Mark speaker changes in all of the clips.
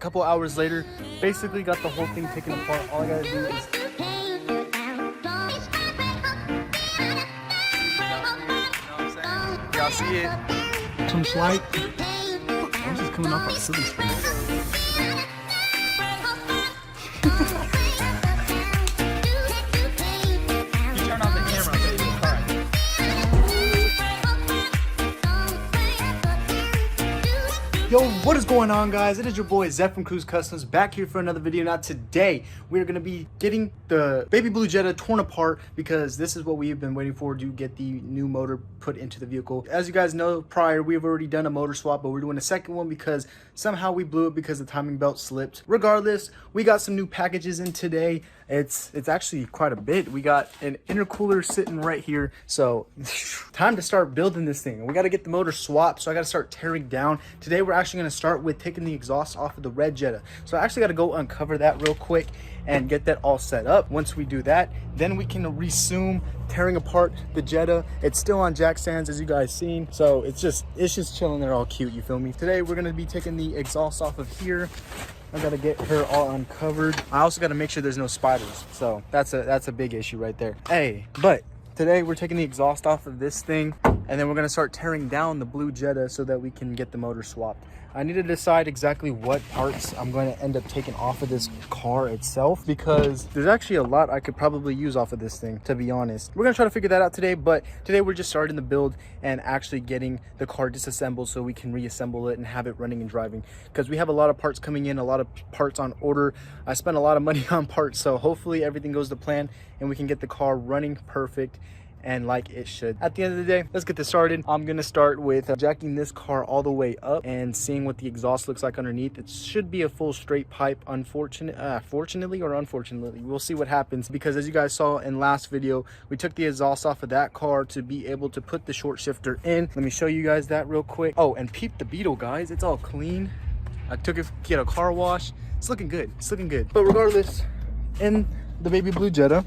Speaker 1: couple hours later, basically got the whole thing taken apart. All I gotta do is y'all see it? Some slight. I'm just coming off a silly screen. Yo, what is going on, guys? It is your boy Zeph from Cruise Customs back here for another video. Now today we're going to be getting the baby blue Jetta torn apart because this is what we've been waiting for to get the new motor put into the vehicle. As you guys know, prior we've already done a motor swap, but we're doing a second one because somehow we blew it because the timing belt slipped. Regardless, we got some new packages in today. It's actually quite a bit. We got an intercooler sitting right here, so time to start building this thing. We got to get the motor swapped, so I got to start tearing down. Today we're actually going to start with taking the exhaust off of the Red Jetta, so I actually got to go uncover that real quick and get that all set up. Once we do that, then we can resume tearing apart the Jetta. It's still on jack stands, as you guys seen, so it's just chilling there, all cute, you feel me? Today we're going to be taking the exhaust off of here. I gotta get her all uncovered. I also gotta make sure there's no spiders, so that's a big issue right there. Hey, but today we're taking the exhaust off of this thing, and then we're gonna start tearing down the blue Jetta so that we can get the motor swapped. I need to decide exactly what parts I'm going to end up taking off of this car itself, because there's actually a lot I could probably use off of this thing, to be honest. We're gonna try to figure that out today, but today we're just starting the build and actually getting the car disassembled so we can reassemble it and have it running and driving, because we have a lot of parts coming in, a lot of parts on order. I spent a lot of money on parts, so hopefully everything goes to plan and we can get the car running perfect and like it should. At the end of the day, let's get this started. I'm gonna start with jacking this car all the way up and seeing what the exhaust looks like underneath. It should be a full straight pipe. Fortunately or unfortunately, we'll see what happens, because as you guys saw in last video, we took the exhaust off of that car to be able to put the short shifter in. Let me show you guys that real quick. Oh, and peep the Beetle, guys. It's all clean. I took it to get a car wash. It's looking good. It's looking good. But regardless, in the baby blue Jetta,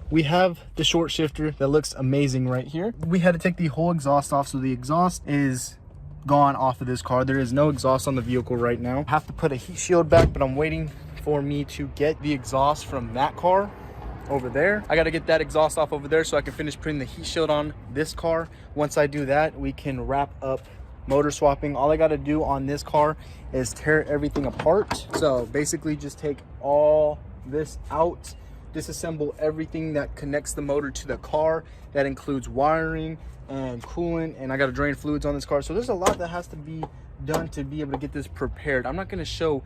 Speaker 1: we have the short shifter that looks amazing right here. We had to take the whole exhaust off, so the exhaust is gone off of this car. There is no exhaust on the vehicle right now. I have to put a heat shield back, but I'm waiting for me to get the exhaust from that car over there. I got to get that exhaust off over there so I can finish putting the heat shield on this car. Once I do that, we can wrap up motor swapping. All I got to do on this car is tear everything apart. So basically just take all this out, disassemble everything that connects the motor to the car. That includes wiring and coolant, and I got to drain fluids on this car. So there's a lot that has to be done to be able to get this prepared. I'm not going to show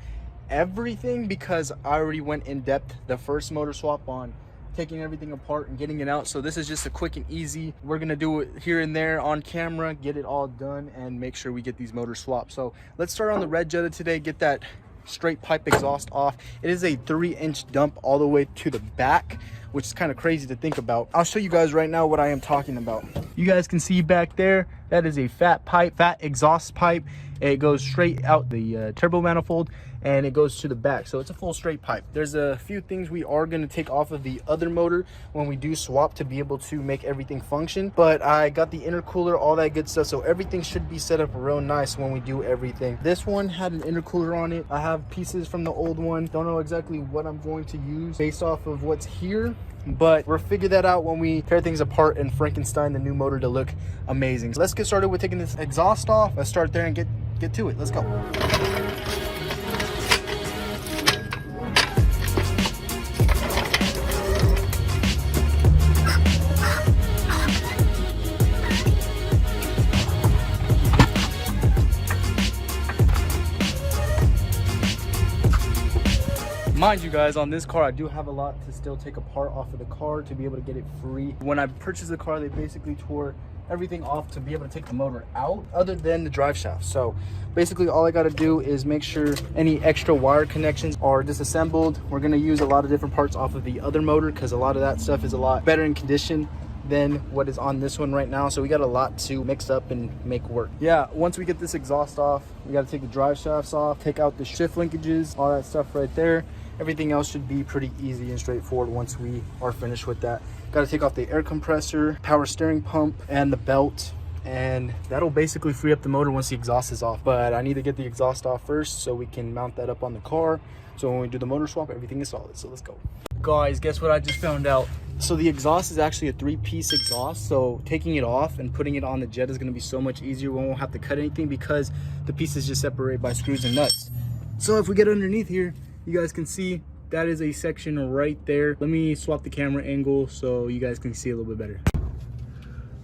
Speaker 1: everything because I already went in depth the first motor swap on taking everything apart and getting it out. So this is just a quick and easy. We're going to do it here and there on camera, get it all done, and make sure we get these motors swapped. So let's start on the Red Jetta today, get that straight pipe exhaust off. It is a 3-inch dump all the way to the back, which is kind of crazy to think about. I'll show you guys right now what I am talking about. You guys can see back there, that is a fat exhaust pipe. It goes straight out the turbo manifold and it goes to the back, so it's a full straight pipe. There's a few things we are going to take off of the other motor when we do swap to be able to make everything function, but I got the intercooler, all that good stuff, so everything should be set up real nice when we do everything. This one had an intercooler on it. I have pieces from the old one. Don't know exactly what I'm going to use based off of what's here, but we'll figure that out when we tear things apart and Frankenstein the new motor to look amazing. So let's get started with taking this exhaust off. Let's start there and get to it. Let's go. Mind you guys, on this car I do have a lot to still take apart off of the car to be able to get it free. When I purchased the car, they basically tore everything off to be able to take the motor out other than the drive shaft. So basically all I got to do is make sure any extra wire connections are disassembled. We're going to use a lot of different parts off of the other motor because a lot of that stuff is a lot better in condition than what is on this one right now. So we got a lot to mix up and make work. Yeah, once we get this exhaust off, we got to take the drive shafts off, take out the shift linkages, all that stuff right there. Everything else should be pretty easy and straightforward once we are finished with that. Got to take off the air compressor, power steering pump, and the belt and that'll basically free up the motor once the exhaust is off. But I need to get the exhaust off first so we can mount that up on the car, so when we do the motor swap, everything is solid. So let's go. Guys, guess what I just found out? So the exhaust is actually a 3-piece exhaust, so taking it off and putting it on the Jetta is going to be so much easier. We won't have to cut anything because the pieces just separate by screws and nuts. So if we get underneath here, you guys can see that is a section right there. Let me swap the camera angle so you guys can see a little bit better.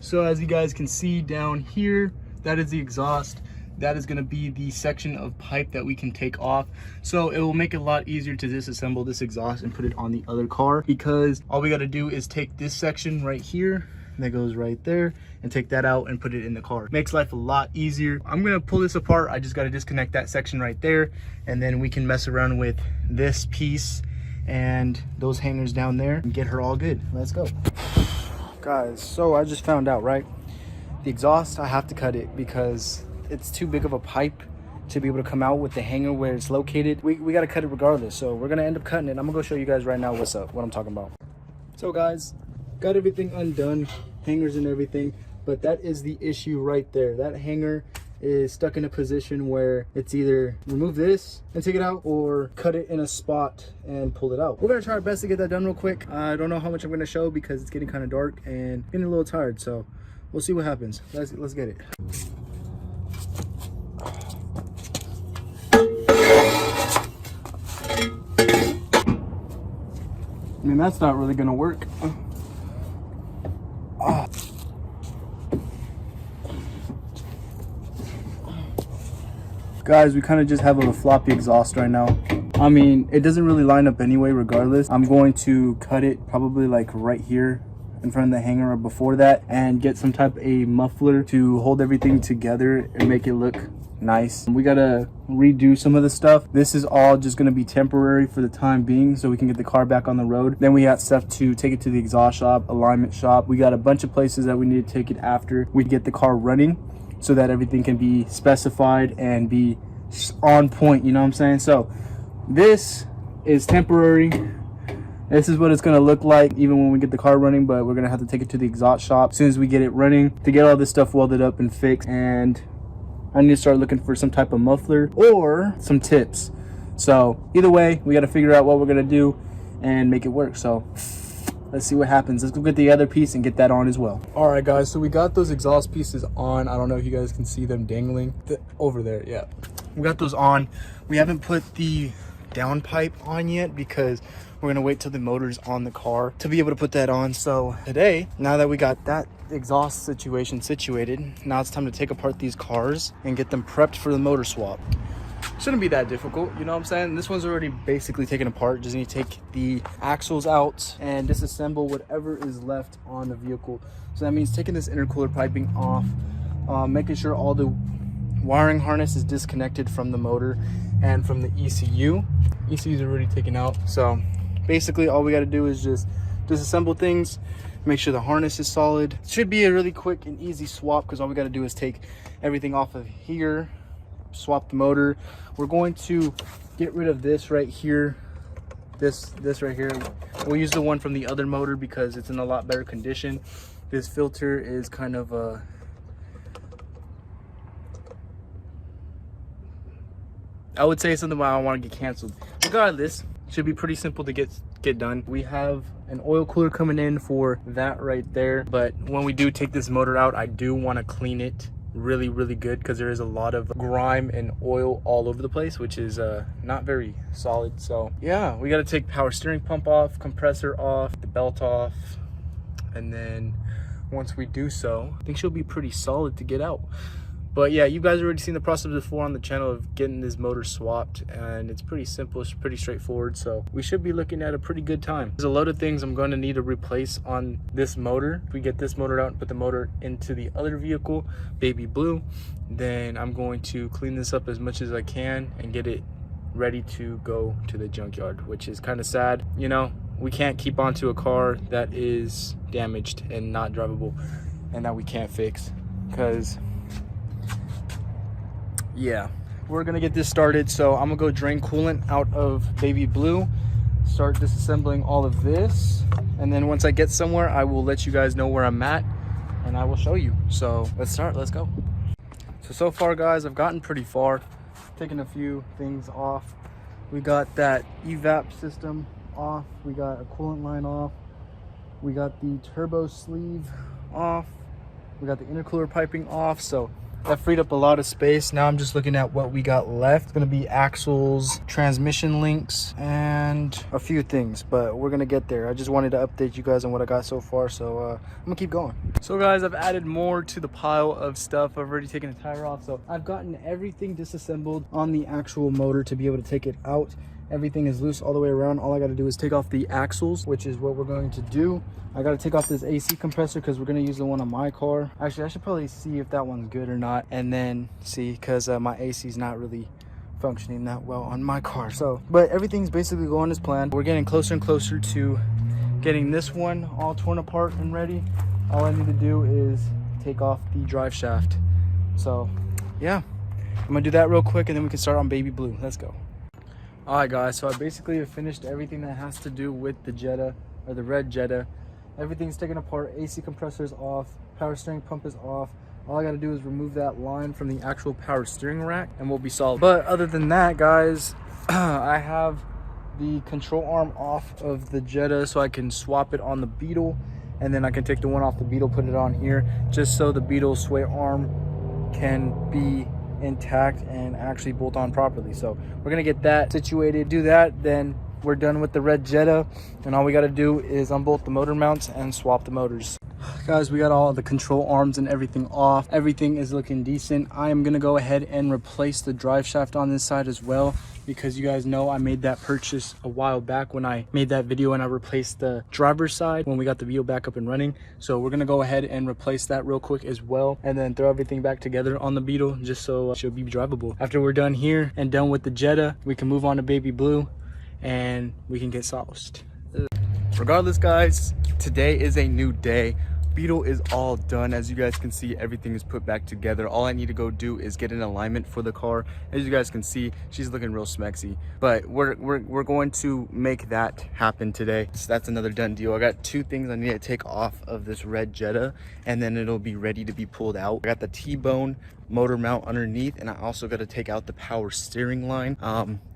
Speaker 1: So as you guys can see down here, that is the exhaust. That is going to be the section of pipe that we can take off. So it will make it a lot easier to disassemble this exhaust and put it on the other car, because all we got to do is take this section right here that goes right there and take that out and put it in the car. Makes life a lot easier. I'm going to pull this apart. I just got to disconnect that section right there, and then we can mess around with this piece and those hangers down there and get her all good. Let's go. Guys, so I just found out, right? The exhaust, I have to cut it because it's too big of a pipe to be able to come out with the hanger where it's located. We got to cut it regardless, so we're gonna end up cutting it. I'm gonna go show you guys right now what I'm talking about. So guys, got everything undone, hangers and everything, but that is the issue right there. That hanger is stuck in a position where it's either remove this and take it out or cut it in a spot and pull it out. We're gonna try our best to get that done real quick. I don't know how much I'm gonna show because it's getting kind of dark and getting a little tired, so we'll see what happens. Let's get it. I mean, that's not really gonna work. Guys, we kind of just have a floppy exhaust right now. I mean, it doesn't really line up anyway regardless. I'm going to cut it probably like right here in front of the hanger or before that, and get some type of a muffler to hold everything together and make it look nice. We gotta redo some of the stuff. This is all just gonna be temporary for the time being so we can get the car back on the road. Then we got stuff to take it to the exhaust shop, alignment shop. We got a bunch of places that we need to take it after we get the car running so that everything can be specified and be on point, you know what I'm saying? So this is temporary. This is what it's gonna look like even when we get the car running, but we're gonna have to take it to the exhaust shop as soon as we get it running to get all this stuff welded up and fixed. And I need to start looking for some type of muffler or some tips. So either way, we got to figure out what we're gonna do and make it work. So let's see what happens. Let's go get the other piece and get that on as well. All right guys, so we got those exhaust pieces on. I don't know if you guys can see them dangling over there. Yeah, we got those on. We haven't put the down pipe on yet because we're gonna wait till the motor's on the car to be able to put that on. So today, now that we got that exhaust situation situated, now it's time to take apart these cars and get them prepped for the motor swap. Shouldn't be that difficult, you know what I'm saying? This one's already basically taken apart. Just need to take the axles out and disassemble whatever is left on the vehicle. So that means taking this intercooler piping off, making sure all the wiring harness is disconnected from the motor and from the ECU. ECU's already taken out. So basically all we got to do is just disassemble things, make sure the harness is solid. It should be a really quick and easy swap because all we got to do is take everything off of here, swap the motor. We're going to get rid of this right here, this right here. We'll use the one from the other motor because it's in a lot better condition. This filter is kind of I would say something I don't want to get canceled. Regardless, should be pretty simple to get done. We have an oil cooler coming in for that right there, but when we do take this motor out, I do want to clean it really good because there is a lot of grime and oil all over the place, which is not very solid. So yeah, we got to take power steering pump off, compressor off, the belt off, and then once we do so, I think she'll be pretty solid to get out. But yeah, you guys already seen the process before on the channel of getting this motor swapped, and it's pretty simple, it's pretty straightforward. So we should be looking at a pretty good time. There's a load of things I'm going to need to replace on this motor. If we get this motor out and put the motor into the other vehicle, baby blue, then I'm going to clean this up as much as I can and get it ready to go to the junkyard, which is kind of sad. You know, we can't keep onto a car that is damaged and not drivable and that we can't fix, because yeah, we're gonna get this started. So I'm gonna go drain coolant out of baby blue, start disassembling all of this, and then once I get somewhere, I will let you guys know where I'm at and I will show you. So let's start, let's go. So far guys, I've gotten pretty far, taking a few things off. We got that evap system off, we got a coolant line off, we got the turbo sleeve off, we got the intercooler piping off. So that freed up a lot of space. Now I'm just looking at what we got left. It's gonna be axles, transmission links, and a few things, but we're gonna get there. I just wanted to update you guys on what I got so far, so I'm gonna keep going. So guys, I've added more to the pile of stuff. I've already taken the tire off, so I've gotten everything disassembled on the actual motor to be able to take it out. Everything is loose all the way around. All I got to do is take off the axles, which is what we're going to do. I got to take off this AC compressor because we're going to use the one on my car. Actually, I should probably see if that one's good or not, and then see, because my AC is not really functioning that well on my car. So, but everything's basically going as planned. We're getting closer and closer to getting this one all torn apart and ready. All I need to do is take off the drive shaft. So yeah, I'm gonna do that real quick, and then we can start on baby blue. Let's go. All right guys, so I basically have finished everything that has to do with the Jetta, or the Red Jetta. Everything's taken apart. AC compressor's off, power steering pump is off. All I got to do is remove that line from the actual power steering rack and we'll be solid. But other than that guys, I have the control arm off of the Jetta so I can swap it on the Beetle, and then I can take the one off the Beetle, put it on here, just so the Beetle sway arm can be intact and actually bolt on properly. So we're gonna get that situated, do that, then we're done with the Red Jetta, and all we got to do is unbolt the motor mounts and swap the motors. Guys, we got all the control arms and everything off. Everything is looking decent. I am gonna go ahead and replace the drive shaft on this side as well, because you guys know I made that purchase a while back when I made that video and I replaced the driver's side when we got the Beetle back up and running. So we're gonna go ahead and replace that real quick as well, and then throw everything back together on the Beetle just so she'll be drivable. After we're done here and done with the Jetta, we can move on to baby blue and we can get sauced. Regardless guys, today is a new day. Beetle is all done. As you guys can see, everything is put back together. All I need to go do is get an alignment for the car. As you guys can see, she's looking real smexy, but we're going to make that happen today. So that's another done deal. I got two things I need to take off of this Red Jetta, and then it'll be ready to be pulled out. I got the T-bone motor mount underneath, and I also got to take out the power steering line.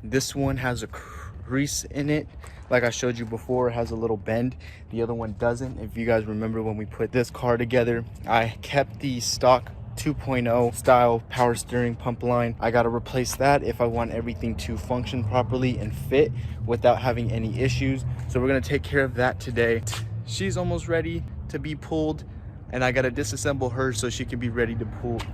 Speaker 1: This one has a crease in it. Like I showed you before, it has a little bend. The other one doesn't. If you guys remember when we put this car together, I kept the stock 2.0 style power steering pump line. I got to replace that if I want everything to function properly and fit without having any issues. So we're going to take care of that today. She's almost ready to be pulled, and I got to disassemble her so she can be ready to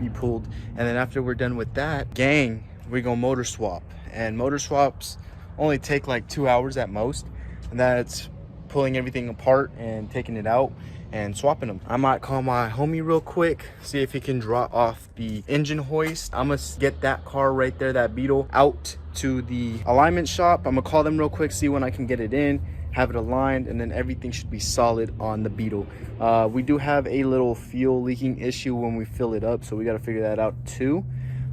Speaker 1: be pulled. And then after we're done with that, gang, we're going to motor swap. And motor swaps only take like 2 hours at most, and that's pulling everything apart and taking it out and swapping them. I might call my homie real quick, see if he can draw off the engine hoist. I'm gonna get that car right there, that Beetle, out to the alignment shop. I'm gonna call them real quick, see when I can get it in, have it aligned, and then everything should be solid on the Beetle. We do have a little fuel leaking issue when we fill it up, so we got to figure that out too,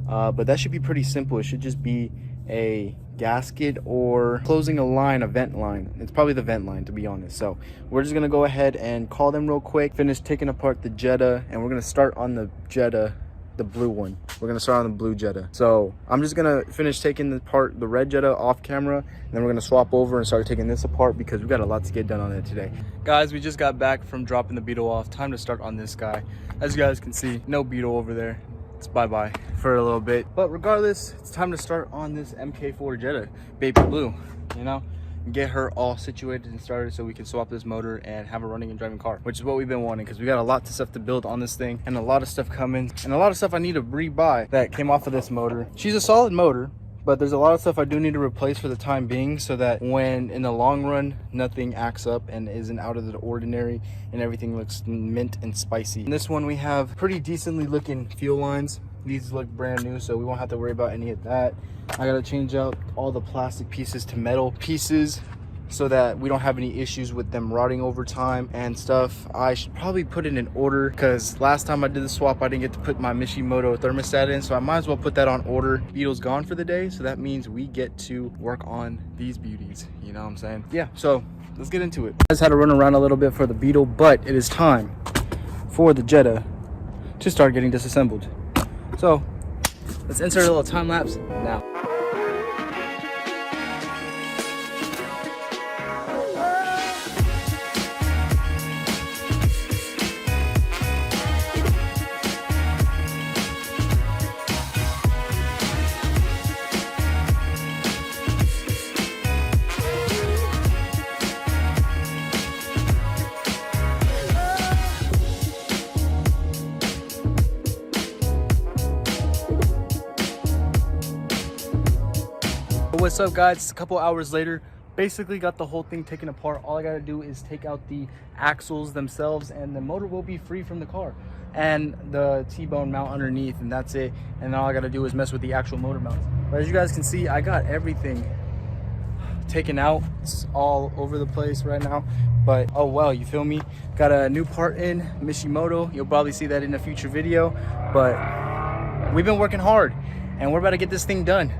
Speaker 1: but that should be pretty simple. It should just be a gasket or closing a line, a vent line. It's probably the vent line, to be honest. So we're just gonna go ahead and call them real quick, finish taking apart the Jetta, and we're gonna start on the Jetta, the blue one. We're gonna start on the blue Jetta. So I'm just gonna finish taking the Red Jetta off camera, and then we're gonna swap over and start taking this apart because we got a lot to get done on it today. Guys, we just got back from dropping the Beetle off. Time to start on this guy. As you guys can see, no Beetle over there. It's bye-bye for a little bit, but regardless, it's time to start on this MK4 Jetta, baby blue, you know, get her all situated and started so we can swap this motor and have a running and driving car, which is what we've been wanting, because we got a lot of stuff to build on this thing and a lot of stuff coming and a lot of stuff I need to re-buy that came off of this motor. She's a solid motor, but there's a lot of stuff I do need to replace for the time being, so that when in the long run nothing acts up and isn't out of the ordinary and everything looks mint and spicy. In this one we have pretty decently looking fuel lines. These look brand new, so we won't have to worry about any of that. I gotta change out all the plastic pieces to metal pieces so that we don't have any issues with them rotting over time and stuff. I should probably put it in order, because last time I did the swap I didn't get to put my Mishimoto thermostat in, so I might as well put that on order. Beetle's gone for the day, so that means we get to work on these beauties, you know what I'm saying? Yeah, so let's get into it. I just had to run around a little bit for the Beetle, but it is time for the Jetta to start getting disassembled. So let's insert a little time lapse now. What's up, guys? It's a couple hours later. Basically got the whole thing taken apart. All I gotta do is take out the axles themselves and the motor will be free from the car and the T-bone mount underneath, and that's it. And all I gotta do is mess with the actual motor mounts. But as you guys can see, I got everything taken out. It's all over the place right now, but oh well, you feel me? Got a new part in Mishimoto. You'll probably see that in a future video, but we've been working hard and we're about to get this thing done.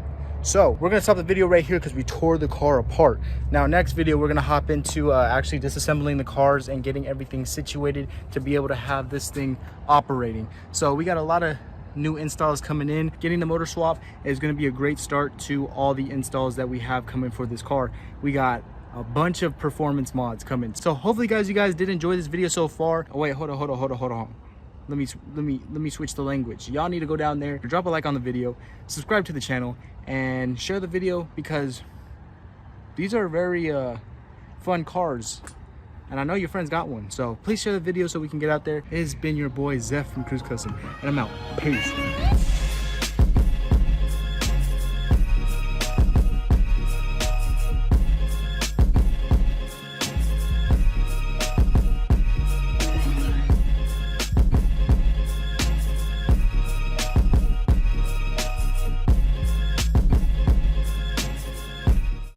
Speaker 1: So we're gonna stop the video right here because we tore the car apart. Now next video we're gonna hop into actually disassembling the cars and getting everything situated to be able to have this thing operating. So we got a lot of new installs coming in. Getting the motor swap is gonna be a great start to all the installs that we have coming for this car. We got a bunch of performance mods coming. So hopefully guys, you guys did enjoy this video so far. Oh wait, hold on. Let me switch the language. Y'all need to go down there, drop a like on the video, subscribe to the channel, and share the video because these are very fun cars. And I know your friends got one. So please share the video so we can get out there. It has been your boy Zeph from Cruise Custom, and I'm out. Peace.